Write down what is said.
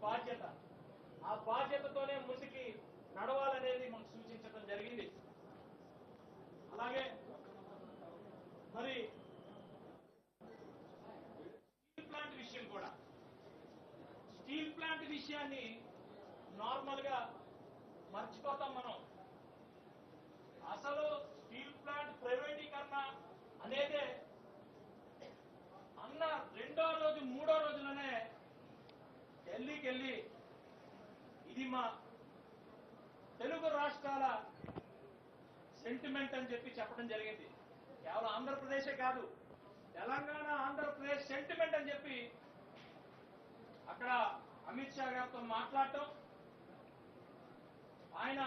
బాధ్యత. ఆ బాధ్యతతోనే ముందుకి నడవాలనేది మనకు సూచించడం జరిగింది. అలాగే మరి స్టీల్ ప్లాంట్ విషయం కూడా, స్టీల్ ప్లాంట్ విషయాన్ని నార్మల్ గా మర్చిపోతాం మనం. అసలు స్టీల్ ప్లాంట్ ప్రైవేటీకరణ అనేదే అన్న రెండో రోజు మూడో రోజులోనే ఢిల్లీకి వెళ్ళి ఇది మా తెలుగు రాష్ట్రాల సెంటిమెంట్ అని చెప్పడం జరిగింది. కేవలం ఆంధ్రప్రదేశే కాదు, తెలంగాణ ఆంధ్రప్రదేశ్ సెంటిమెంట్ అని చెప్పి అక్కడ అమిత్ షా గారితో మాట్లాడటం, ఆయన